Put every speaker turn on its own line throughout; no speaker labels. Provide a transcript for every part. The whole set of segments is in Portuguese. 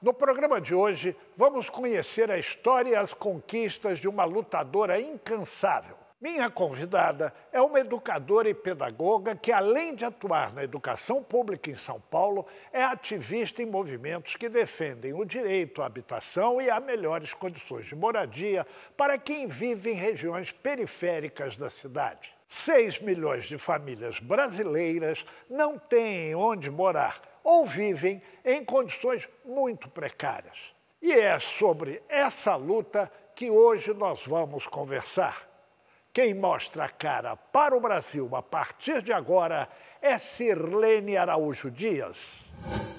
No programa de hoje, vamos conhecer a história e as conquistas de uma lutadora incansável. Minha convidada é uma educadora e pedagoga que, além de atuar na educação pública em São Paulo, é ativista em movimentos que defendem o direito à habitação e a melhores condições de moradia para quem vive em regiões periféricas da cidade. 6 milhões de famílias brasileiras não têm onde morar ou vivem em condições muito precárias. E é sobre essa luta que hoje nós vamos conversar. Quem mostra a cara para o Brasil a partir de agora é Sirlene Araújo Dias.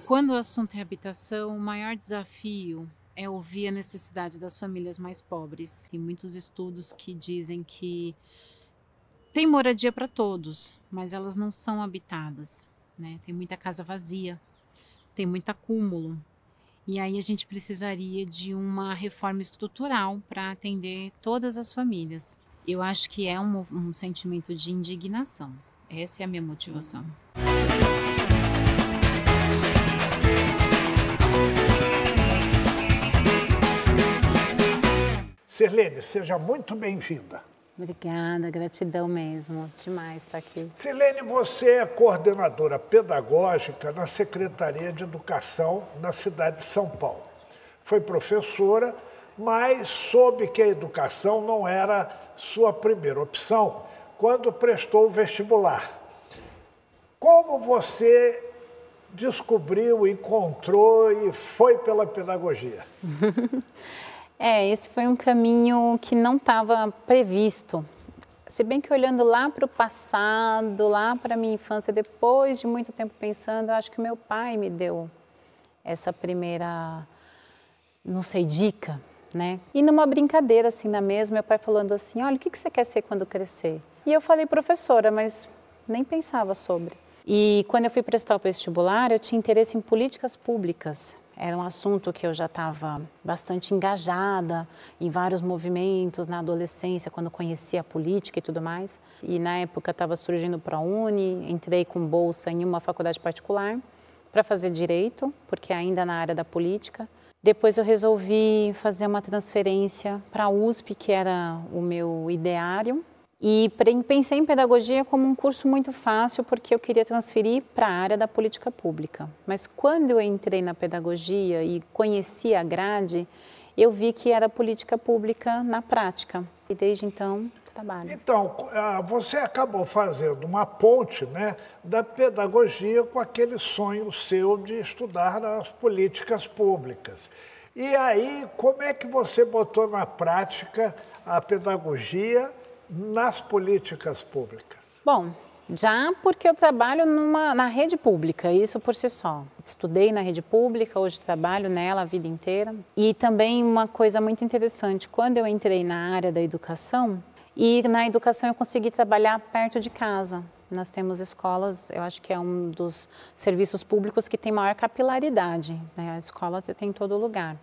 Quando o assunto é habitação, o maior desafio é ouvir a necessidade das famílias mais pobres. Tem muitos estudos que dizem que tem moradia para todos, mas elas não são habitadas, né? Tem muita casa vazia, tem muito acúmulo. E aí a gente precisaria de uma reforma estrutural para atender todas as famílias. Eu acho que é um sentimento de indignação. Essa é a minha motivação.
Sirlene, seja muito bem-vinda.
Obrigada, gratidão mesmo. Demais estar aqui.
Sirlene, você é coordenadora pedagógica na Secretaria de Educação na cidade de São Paulo. Foi professora, mas soube que a educação não era sua primeira opção quando prestou o vestibular. Como você descobriu, encontrou e foi pela pedagogia?
Esse foi um caminho que não estava previsto. Se bem que olhando lá para o passado, lá para a minha infância, depois de muito tempo pensando, eu acho que meu pai me deu essa primeira, não sei, dica, né? E numa brincadeira assim na mesa, meu pai falando assim, olha, o que você quer ser quando crescer? E eu falei professora, mas nem pensava sobre. E quando eu fui prestar o vestibular, eu tinha interesse em políticas públicas. Era um assunto que eu já estava bastante engajada em vários movimentos na adolescência, quando conhecia a política e tudo mais. E na época estava surgindo o ProUni, entrei com bolsa em uma faculdade particular para fazer direito, porque ainda na área da política. Depois eu resolvi fazer uma transferência para a USP, que era o meu ideário. E pensei em pedagogia como um curso muito fácil, porque eu queria transferir para a área da política pública. Mas quando eu entrei na pedagogia e conheci a grade, eu vi que era política pública na prática. E desde então, trabalho.
Então, você acabou fazendo uma ponte, né, da pedagogia com aquele sonho seu de estudar as políticas públicas. E aí, como é que você botou na prática a pedagogia nas políticas públicas?
Bom, já porque eu trabalho na rede pública, isso por si só. Estudei na rede pública, hoje trabalho nela a vida inteira. E também uma coisa muito interessante, quando eu entrei na área da educação, e na educação eu consegui trabalhar perto de casa. Nós temos escolas, eu acho que é um dos serviços públicos que tem maior capilaridade, né? A escola tem em todo lugar.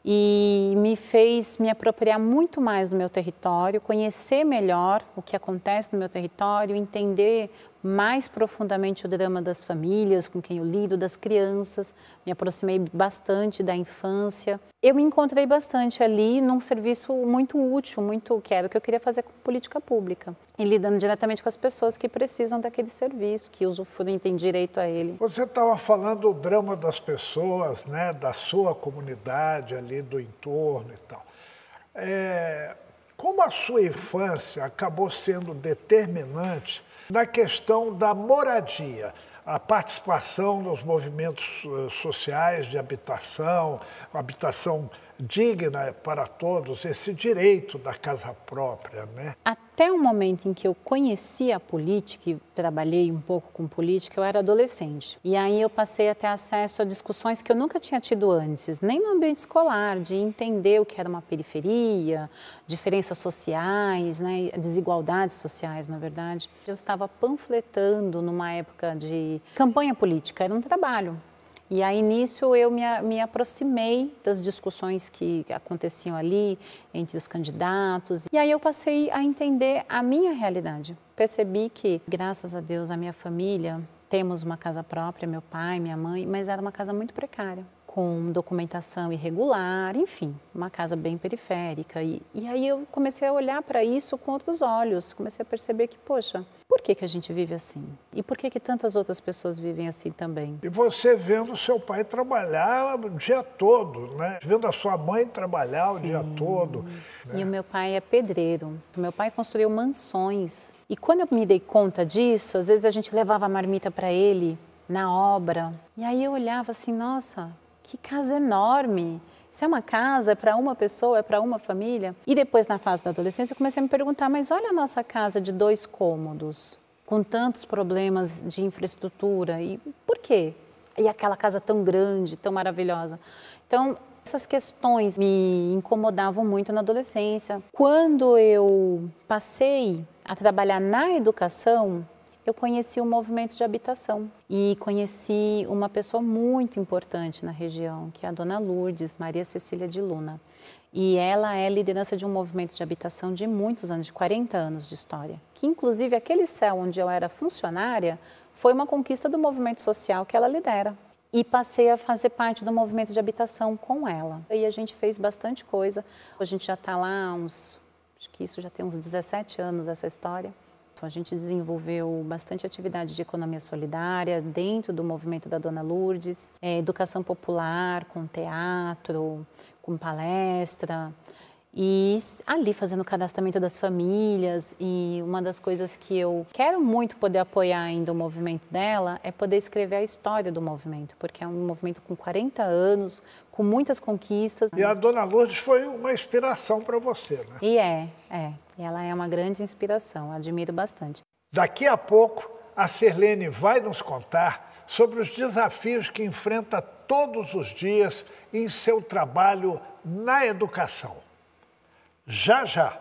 E me fez me apropriar muito mais do meu território, conhecer melhor o que acontece no meu território, entender mais profundamente o drama das famílias com quem eu lido, das crianças, me aproximei bastante da infância. Eu me encontrei bastante ali num serviço muito útil, que era o que eu queria fazer com política pública. E lidando diretamente com as pessoas que precisam daquele serviço, que usufruem, têm direito a ele.
Você estava falando do drama das pessoas, né, da sua comunidade ali, do entorno e tal. Como a sua infância acabou sendo determinante na questão da moradia, a participação nos movimentos sociais de habitação digna para todos, esse direito da casa própria, né?
Até o momento em que eu conheci a política e trabalhei um pouco com política, eu era adolescente. E aí eu passei a ter acesso a discussões que eu nunca tinha tido antes, nem no ambiente escolar, de entender o que era uma periferia, diferenças sociais, né, desigualdades sociais, na verdade. Eu estava panfletando numa época de campanha política, era um trabalho. E aí, nisso, eu me aproximei das discussões que aconteciam ali entre os candidatos. E aí eu passei a entender a minha realidade. Percebi que, graças a Deus, a minha família, temos uma casa própria, meu pai, minha mãe, mas era uma casa muito precária, com documentação irregular, enfim, uma casa bem periférica. E aí eu comecei a olhar para isso com outros olhos, comecei a perceber que, poxa, por que a gente vive assim? E por que tantas outras pessoas vivem assim também?
E você vendo seu pai trabalhar o dia todo, né? Vendo a sua mãe trabalhar o dia todo. Né?
E o meu pai é pedreiro. O meu pai construiu mansões. E quando eu me dei conta disso, às vezes a gente levava a marmita para ele na obra. E aí eu olhava assim, nossa, que casa enorme. Se é uma casa, é para uma pessoa, é para uma família. E depois, na fase da adolescência, eu comecei a me perguntar, mas olha a nossa casa de 2 cômodos, com tantos problemas de infraestrutura, e por quê? E aquela casa tão grande, tão maravilhosa. Então, essas questões me incomodavam muito na adolescência. Quando eu passei a trabalhar na educação, eu conheci o movimento de habitação e conheci uma pessoa muito importante na região, que é a dona Lourdes, Maria Cecília de Luna. E ela é liderança de um movimento de habitação de muitos anos, de 40 anos de história. Que inclusive aquele céu onde eu era funcionária foi uma conquista do movimento social que ela lidera. E passei a fazer parte do movimento de habitação com ela. E a gente fez bastante coisa. A gente já está lá acho que isso já tem uns 17 anos essa história. Então, a gente desenvolveu bastante atividade de economia solidária dentro do movimento da Dona Lourdes, educação popular, com teatro, com palestra, e ali fazendo o cadastramento das famílias. E uma das coisas que eu quero muito poder apoiar ainda o movimento dela é poder escrever a história do movimento, porque é um movimento com 40 anos, com muitas conquistas.
E a Dona Lourdes foi uma inspiração para você, né?
E ela é uma grande inspiração, admiro bastante.
Daqui a pouco, a Sirlene vai nos contar sobre os desafios que enfrenta todos os dias em seu trabalho na educação. Já, já,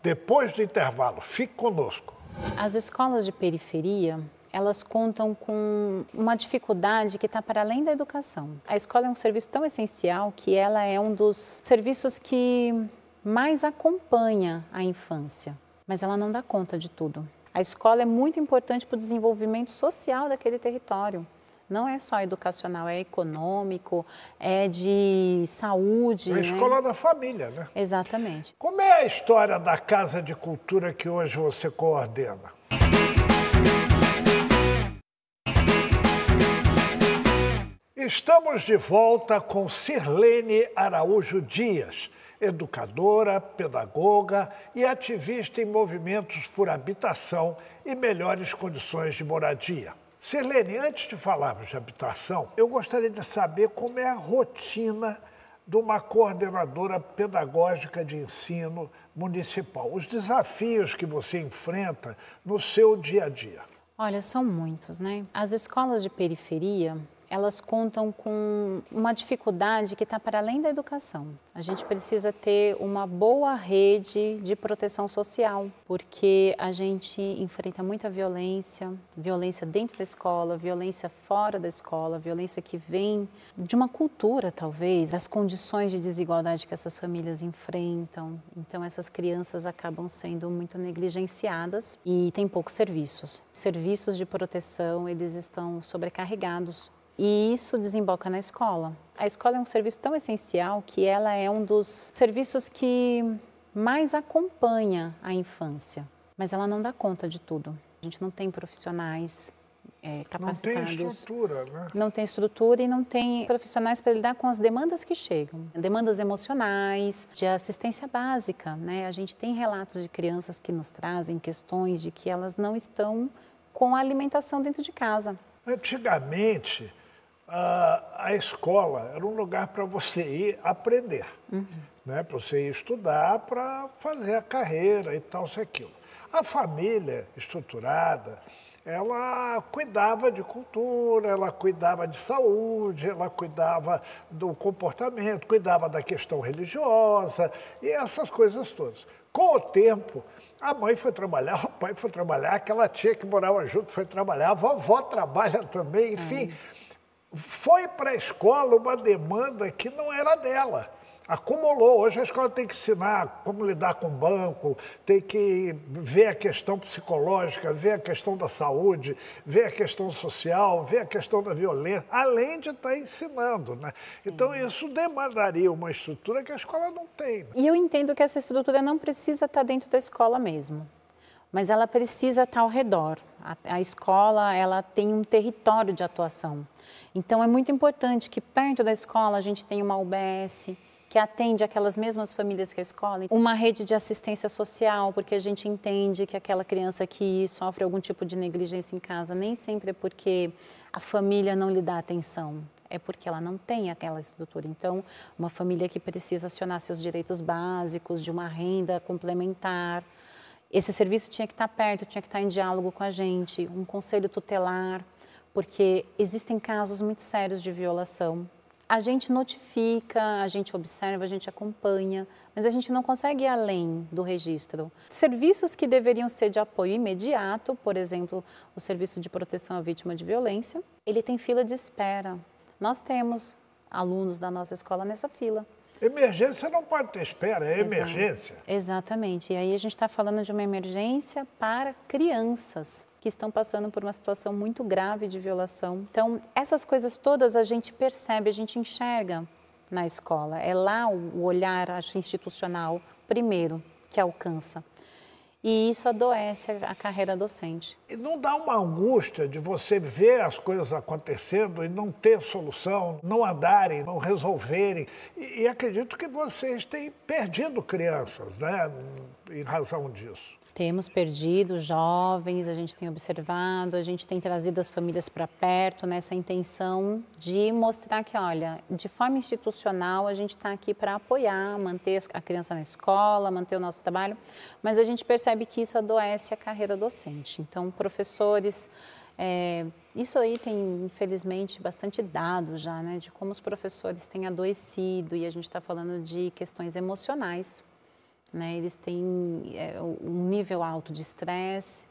depois do intervalo. Fique conosco.
As escolas de periferia, elas contam com uma dificuldade que está para além da educação. A escola é um serviço tão essencial que ela é um dos serviços que mais acompanha a infância, mas ela não dá conta de tudo. A escola é muito importante para o desenvolvimento social daquele território. Não é só educacional, é econômico, é de saúde.
É a escola da família, né?
Exatamente.
Como é a história da Casa de Cultura que hoje você coordena? Estamos de volta com Sirlene Araújo Dias, educadora, pedagoga e ativista em movimentos por habitação e melhores condições de moradia. Sirlene, antes de falarmos de habitação, eu gostaria de saber como é a rotina de uma coordenadora pedagógica de ensino municipal, os desafios que você enfrenta no seu dia a dia.
Olha, são muitos, né? As escolas de periferia, elas contam com uma dificuldade que está para além da educação. A gente precisa ter uma boa rede de proteção social, porque a gente enfrenta muita violência, violência dentro da escola, violência fora da escola, violência que vem de uma cultura, talvez, das condições de desigualdade que essas famílias enfrentam. Então, essas crianças acabam sendo muito negligenciadas e tem poucos serviços. Serviços de proteção, eles estão sobrecarregados. E isso desemboca na escola. A escola é um serviço tão essencial que ela é um dos serviços que mais acompanha a infância, mas ela não dá conta de tudo. A gente não tem profissionais capacitados.
Não tem estrutura, né?
Não tem estrutura e não tem profissionais para lidar com as demandas que chegam. Demandas emocionais, de assistência básica, né? A gente tem relatos de crianças que nos trazem questões de que elas não estão com a alimentação dentro de casa.
Antigamente, a escola era um lugar para você ir aprender, né? Para você ir estudar, para fazer a carreira e tal, isso e aquilo. A família estruturada, ela cuidava de cultura, ela cuidava de saúde, ela cuidava do comportamento, cuidava da questão religiosa e essas coisas todas. Com o tempo, a mãe foi trabalhar, o pai foi trabalhar, aquela tia que morava junto foi trabalhar, a vovó trabalha também, enfim. Foi para a escola uma demanda que não era dela. acumulou. Hoje a escola tem que ensinar como lidar com o banco, tem que ver a questão psicológica, ver a questão da saúde, ver a questão social, ver a questão da violência, além de estar ensinando, né? Sim. Então isso demandaria uma estrutura que a escola não tem. Né?
E eu entendo que essa estrutura não precisa estar dentro da escola mesmo, mas ela precisa estar ao redor. A escola, ela tem um território de atuação. Então é muito importante que perto da escola a gente tenha uma UBS, que atende aquelas mesmas famílias que a escola, uma rede de assistência social, porque a gente entende que aquela criança que sofre algum tipo de negligência em casa, nem sempre é porque a família não lhe dá atenção, é porque ela não tem aquela estrutura. Então, uma família que precisa acionar seus direitos básicos, de uma renda complementar, esse serviço tinha que estar perto, tinha que estar em diálogo com a gente, um conselho tutelar, porque existem casos muito sérios de violação. A gente notifica, a gente observa, a gente acompanha, mas a gente não consegue ir além do registro. Serviços que deveriam ser de apoio imediato, por exemplo, o Serviço de Proteção à Vítima de Violência, ele tem fila de espera. Nós temos alunos da nossa escola nessa fila.
Emergência não pode ter espera, é emergência.
Exatamente. E aí a gente está falando de uma emergência para crianças que estão passando por uma situação muito grave de violação. Então, essas coisas todas a gente percebe, a gente enxerga na escola. É lá o olhar, acho, institucional, primeiro, que alcança. E isso adoece a carreira docente.
E não dá uma angústia de você ver as coisas acontecendo e não ter solução, não andarem, não resolverem? E acredito que vocês têm perdido crianças, né, em razão disso.
Temos perdido jovens, a gente tem observado, a gente tem trazido as famílias para perto nessa intenção de mostrar que, olha, de forma institucional a gente está aqui para apoiar, manter a criança na escola, manter o nosso trabalho, mas a gente percebe que isso adoece a carreira docente. Então, professores, isso aí tem, infelizmente, bastante dado já, né, de como os professores têm adoecido, e a gente está falando de questões emocionais. Né, eles têm um nível alto de estresse,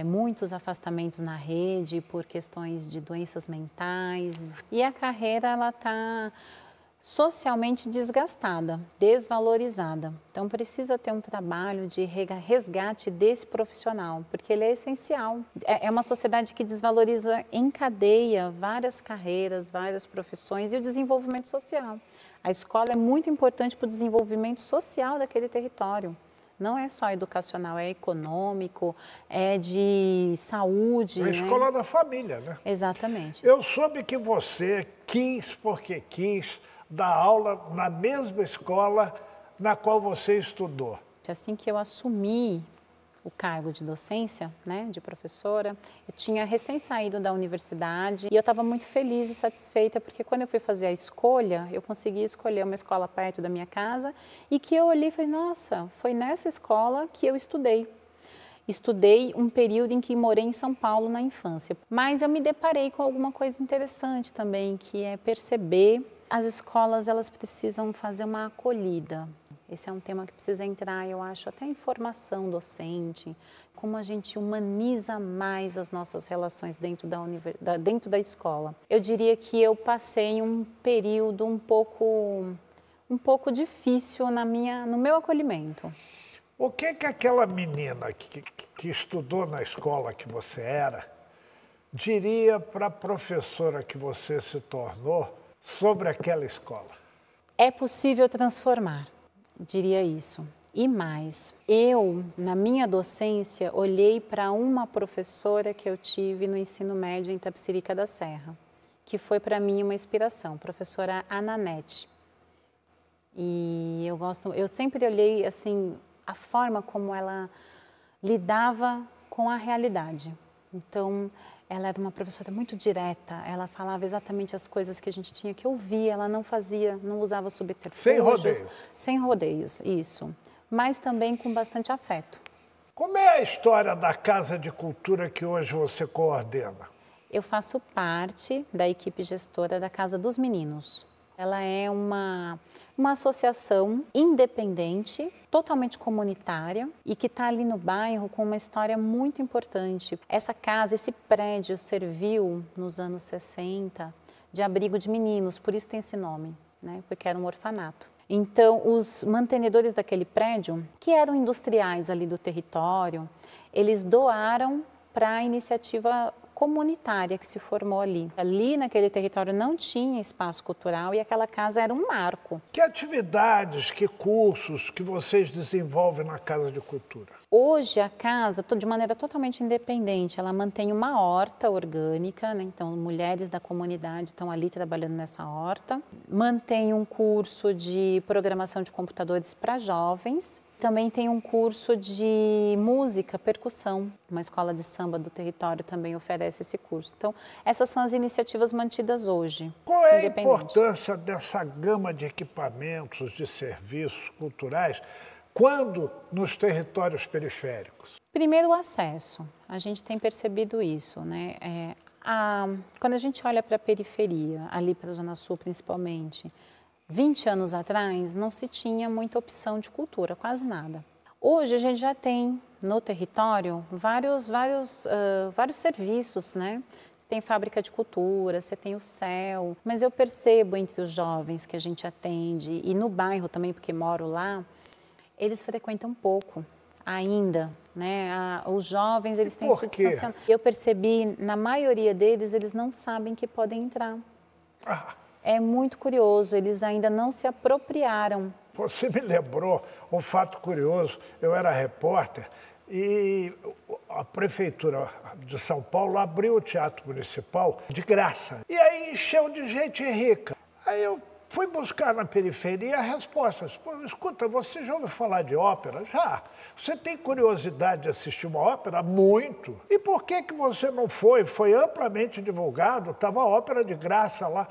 muitos afastamentos na rede por questões de doenças mentais. E a carreira ela está socialmente desgastada, desvalorizada. Então precisa ter um trabalho de resgate desse profissional, porque ele é essencial. É uma sociedade que desvaloriza em cadeia várias carreiras, várias profissões e o desenvolvimento social. A escola é muito importante para o desenvolvimento social daquele território. Não é só educacional, é econômico, é de saúde.
É a escola da família, né?
Exatamente.
Eu soube que você quis, porque quis, dar aula na mesma escola na qual você estudou.
Assim que eu assumi o cargo de docência, né, de professora, eu tinha recém saído da universidade e eu estava muito feliz e satisfeita porque quando eu fui fazer a escolha, eu consegui escolher uma escola perto da minha casa e que eu olhei e falei, nossa, foi nessa escola que eu estudei. Estudei um período em que morei em São Paulo na infância, mas eu me deparei com alguma coisa interessante também, que é perceber as escolas, elas precisam fazer uma acolhida. Esse é um tema que precisa entrar, eu acho, até em formação docente, como a gente humaniza mais as nossas relações dentro da escola. Eu diria que eu passei um período um pouco difícil no meu acolhimento.
O que aquela menina que estudou na escola que você era diria para a professora que você se tornou sobre aquela escola?
É possível transformar, diria isso. E mais, eu, na minha docência, olhei para uma professora que eu tive no ensino médio em Itapecerica da Serra, que foi para mim uma inspiração, professora Ananete. E eu sempre olhei assim a forma como ela lidava com a realidade. Então, ela era uma professora muito direta, ela falava exatamente as coisas que a gente tinha que ouvir, ela não usava subterfúgios.
Sem rodeios.
Sem rodeios, isso. Mas também com bastante afeto.
Como é a história da Casa de Cultura que hoje você coordena?
Eu faço parte da equipe gestora da Casa dos Meninos. Ela é uma associação independente, totalmente comunitária e que está ali no bairro com uma história muito importante. Essa casa, esse prédio serviu nos anos 60 de abrigo de meninos, por isso tem esse nome, né? Porque era um orfanato. Então, os mantenedores daquele prédio, que eram industriais ali do território, eles doaram para a iniciativa comunitária que se formou ali. Ali naquele território não tinha espaço cultural e aquela casa era um marco.
Que atividades, que cursos que vocês desenvolvem na Casa de Cultura?
Hoje a casa, de maneira totalmente independente, ela mantém uma horta orgânica, né? Então mulheres da comunidade estão ali trabalhando nessa horta. Mantém um curso de programação de computadores para jovens. Também tem um curso de música, percussão. Uma escola de samba do território também oferece esse curso. Então, essas são as iniciativas mantidas hoje.
Qual é a importância dessa gama de equipamentos, de serviços culturais, quando nos territórios periféricos?
Primeiro, o acesso. A gente tem percebido isso, né? Quando a gente olha para a periferia, ali para a Zona Sul principalmente, 20 anos atrás não se tinha muita opção de cultura, quase nada. Hoje a gente já tem no território vários serviços, né? Você tem fábrica de cultura, você tem o CEL, mas eu percebo entre os jovens que a gente atende, e no bairro também, porque moro lá, eles frequentam pouco ainda, né? Os jovens, eles têm se distanciado. Eu percebi, na maioria deles, eles não sabem que podem entrar. É muito curioso, eles ainda não se apropriaram.
Você me lembrou um fato curioso. Eu era repórter e a Prefeitura de São Paulo abriu o Teatro Municipal de graça. E aí encheu de gente rica. Aí eu fui buscar na periferia respostas. Pô, escuta, você já ouviu falar de ópera? Já. Você tem curiosidade de assistir uma ópera? Muito. E por que você não foi? Foi amplamente divulgado, estava a ópera de graça lá.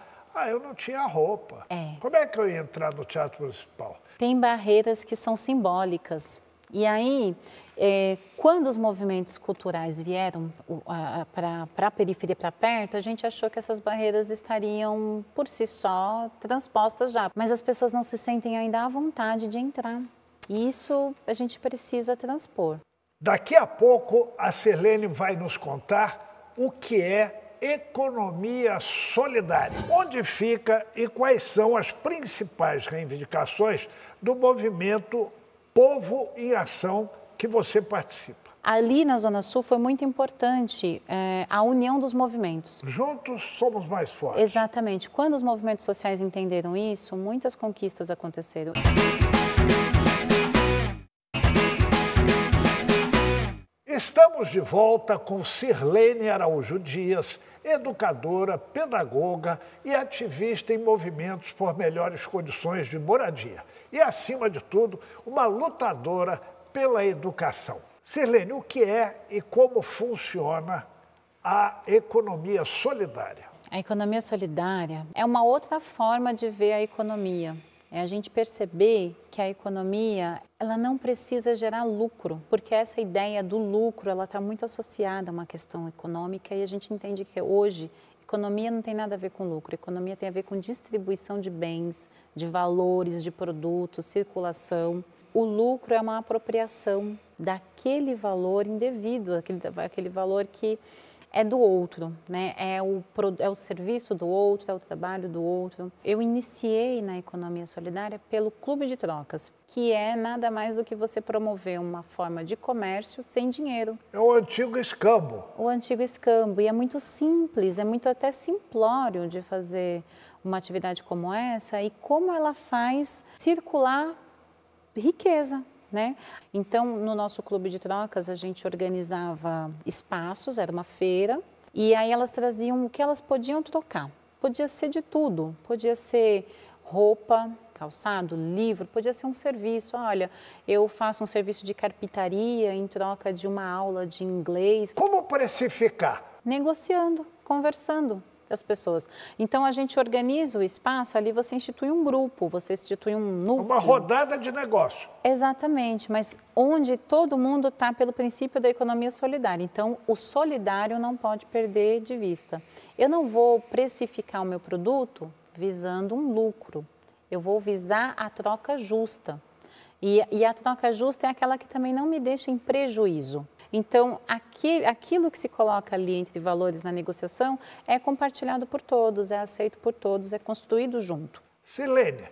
Eu não tinha roupa. Como é que eu ia entrar no Teatro Municipal?
Tem barreiras que são simbólicas. E aí, quando os movimentos culturais vieram para a periferia, para perto, a gente achou que essas barreiras estariam, por si só, transpostas já. Mas as pessoas não se sentem ainda à vontade de entrar. E isso a gente precisa transpor.
Daqui a pouco, a Sirlene vai nos contar o que é economia solidária. Onde fica e quais são as principais reivindicações do movimento Povo em Ação que você participa?
Ali na Zona Sul foi muito importante a união dos movimentos.
Juntos somos mais fortes.
Exatamente. Quando os movimentos sociais entenderam isso, muitas conquistas aconteceram.
Estamos de volta com Sirlene Araújo Dias, educadora, pedagoga e ativista em movimentos por melhores condições de moradia. E, acima de tudo, uma lutadora pela educação. Sirlene, o que é e como funciona a economia solidária?
A economia solidária é uma outra forma de ver a economia. É a gente perceber que a economia, ela não precisa gerar lucro, porque essa ideia do lucro, ela está muito associada a uma questão econômica e a gente entende que hoje, economia não tem nada a ver com lucro, economia tem a ver com distribuição de bens, de valores, de produtos, circulação. O lucro é uma apropriação daquele valor indevido, aquele valor que é do outro, né? É o serviço do outro, é o trabalho do outro. Eu iniciei na economia solidária pelo Clube de Trocas, que é nada mais do que você promover uma forma de comércio sem dinheiro.
É o antigo escambo.
O antigo escambo. E é muito simples, é muito até simplório de fazer uma atividade como essa e como ela faz circular riqueza. Né? Então, no nosso clube de trocas, a gente organizava espaços, era uma feira, e aí elas traziam o que elas podiam trocar. Podia ser de tudo, podia ser roupa, calçado, livro, podia ser um serviço. Olha, eu faço um serviço de carpintaria em troca de uma aula de inglês.
Como precificar?
Negociando, conversando. As pessoas. Então, a gente organiza o espaço, ali você institui um grupo, você institui um núcleo.
Uma rodada de negócio.
Exatamente, mas onde todo mundo está pelo princípio da economia solidária. Então, o solidário não pode perder de vista. Eu não vou precificar o meu produto visando um lucro, eu vou visar a troca justa. E a troca justa é aquela que também não me deixa em prejuízo. Então, aquilo que se coloca ali entre valores na negociação é compartilhado por todos, é aceito por todos, é construído junto.
Sirlene,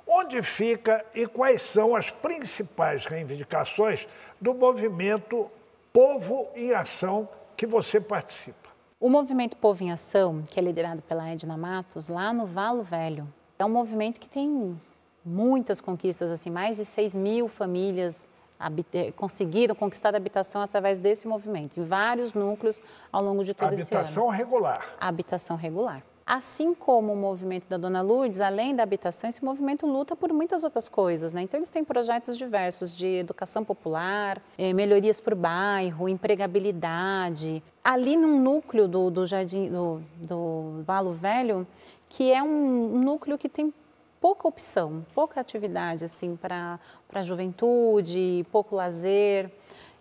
Onde fica e quais são as principais reivindicações do movimento Povo em Ação que você participa?
O movimento Povo em Ação, que é liderado pela Edna Matos, lá no Valo Velho, é um movimento que tem muitas conquistas, assim, mais de 6.000 famílias conseguiram conquistar a habitação através desse movimento, em vários núcleos ao longo de todo esse ano.
Habitação regular.
Habitação regular. Assim como o movimento da Dona Lourdes, além da habitação, esse movimento luta por muitas outras coisas, né? Então, eles têm projetos diversos de educação popular, melhorias para o bairro, empregabilidade. Ali num núcleo do Jardim, do Valo Velho, que é um núcleo que tem pouca opção, pouca atividade assim, para a juventude, pouco lazer.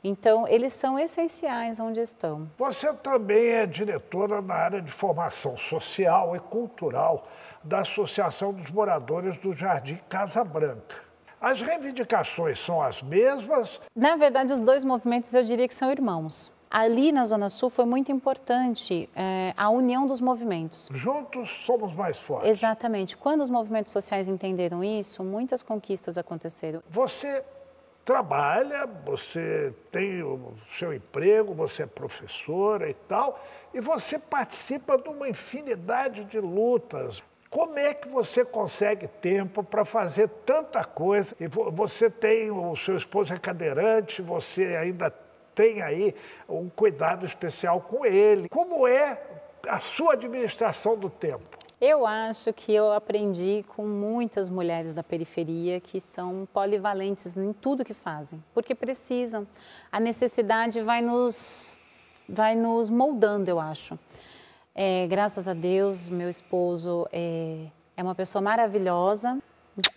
Então, eles são essenciais onde estão.
Você também é diretora na área de formação social e cultural da Associação dos Moradores do Jardim Casa Branca. As reivindicações são as mesmas?
Na verdade, os dois movimentos eu diria que são irmãos. Ali na Zona Sul foi muito importante a união dos movimentos.
Juntos somos mais fortes.
Exatamente. Quando os movimentos sociais entenderam isso, muitas conquistas aconteceram.
Você trabalha, você tem o seu emprego, você é professora e tal, e você participa de uma infinidade de lutas. Como é que você consegue tempo para fazer tanta coisa? E você tem, o seu esposo é cadeirante, você ainda tem aí um cuidado especial com ele. Como é a sua administração do tempo?
Eu acho que eu aprendi com muitas mulheres da periferia que são polivalentes em tudo que fazem, porque precisam. A necessidade vai nos moldando, eu acho. Graças a Deus, meu esposo é uma pessoa maravilhosa.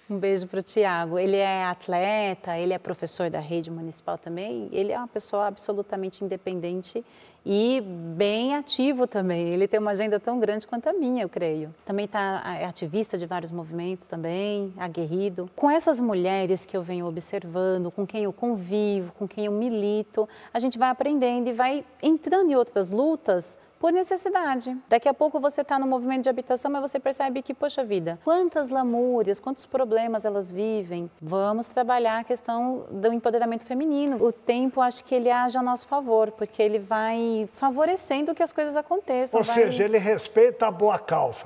Um beijo para o Tiago. Ele é atleta, ele é professor da rede municipal também. Ele é uma pessoa absolutamente independente e bem ativo também. Ele tem uma agenda tão grande quanto a minha, eu creio. Também é ativista de vários movimentos também, aguerrido. Com essas mulheres que eu venho observando, com quem eu convivo, com quem eu milito, a gente vai aprendendo e vai entrando em outras lutas por necessidade. Daqui a pouco você está no movimento de habitação, mas você percebe que, poxa vida, quantas lamúrias, quantos problemas elas vivem. Vamos trabalhar a questão do empoderamento feminino. O tempo, acho que ele age a nosso favor, porque ele vai favorecendo que as coisas aconteçam.
Ou seja, ele respeita a boa causa.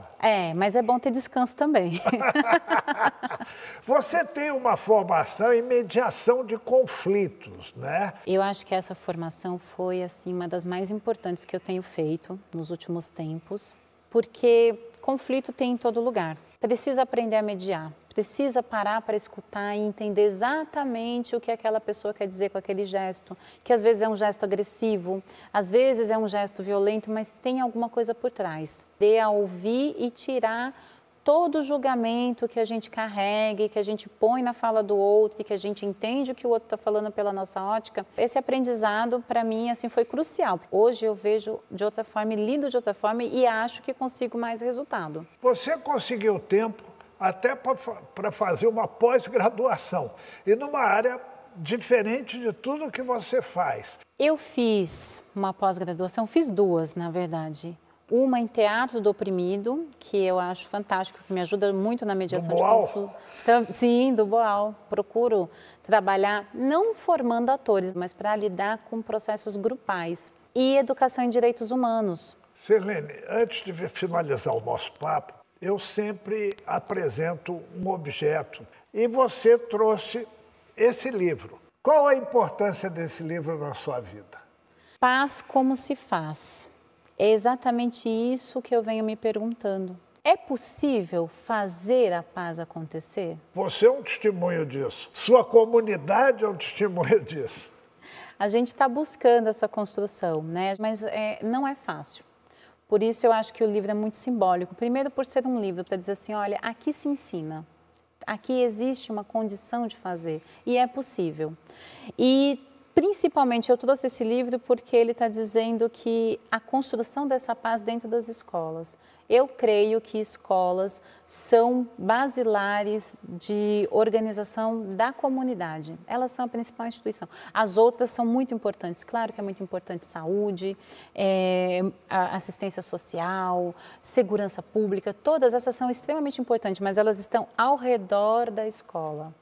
Mas é bom ter descanso também.
Você tem uma formação em mediação de conflitos, né?
Eu acho que essa formação foi, assim, uma das mais importantes que eu tenho feito nos últimos tempos, porque conflito tem em todo lugar. Precisa aprender a mediar, precisa parar para escutar e entender exatamente o que aquela pessoa quer dizer com aquele gesto, que às vezes é um gesto agressivo, às vezes é um gesto violento, mas tem alguma coisa por trás. Dê a ouvir e tirar todo o julgamento que a gente carrega, que a gente põe na fala do outro, e que a gente entende o que o outro está falando pela nossa ótica. Esse aprendizado, para mim, assim, foi crucial. Hoje eu vejo de outra forma, lido de outra forma e acho que consigo mais resultado.
Você conseguiu tempo até para fazer uma pós-graduação e numa área diferente de tudo que você faz.
Eu fiz uma pós-graduação, fiz duas, na verdade. Uma em teatro do oprimido, que eu acho fantástico, que me ajuda muito na mediação de conflito. Sim, do Boal. Procuro trabalhar não formando atores, mas para lidar com processos grupais. E educação em direitos humanos.
Sirlene, antes de finalizar o nosso papo, eu sempre apresento um objeto. E você trouxe esse livro. Qual a importância desse livro na sua vida?
Paz como se faz. É exatamente isso que eu venho me perguntando. É possível fazer a paz acontecer?
Você é um testemunho disso. Sua comunidade é um testemunho disso.
A gente está buscando essa construção, né? Mas não é fácil. Por isso eu acho que o livro é muito simbólico. Primeiro por ser um livro para dizer assim, olha, aqui se ensina. Aqui existe uma condição de fazer e é possível. E Principalmente, eu trouxe esse livro porque ele está dizendo que a construção dessa paz dentro das escolas. Eu creio que escolas são basilares de organização da comunidade. Elas são a principal instituição. As outras são muito importantes. Claro que é muito importante saúde, assistência social, segurança pública. Todas essas são extremamente importantes, mas elas estão ao redor da escola.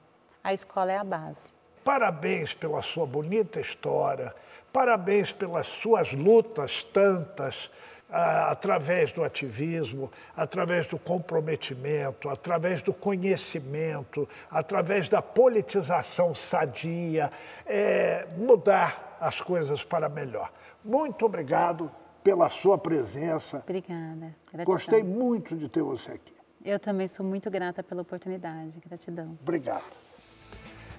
A escola é a base.
Parabéns pela sua bonita história, parabéns pelas suas lutas tantas, através do ativismo, através do comprometimento, através do conhecimento, através da politização sadia, mudar as coisas para melhor. Muito obrigado pela sua presença.
Obrigada. Gratidão.
Gostei muito de ter você aqui.
Eu também sou muito grata pela oportunidade. Gratidão.
Obrigado.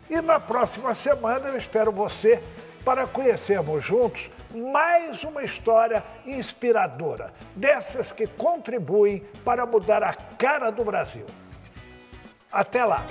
E na próxima semana eu espero você para conhecermos juntos mais uma história inspiradora, dessas que contribuem para mudar a cara do Brasil. Até lá!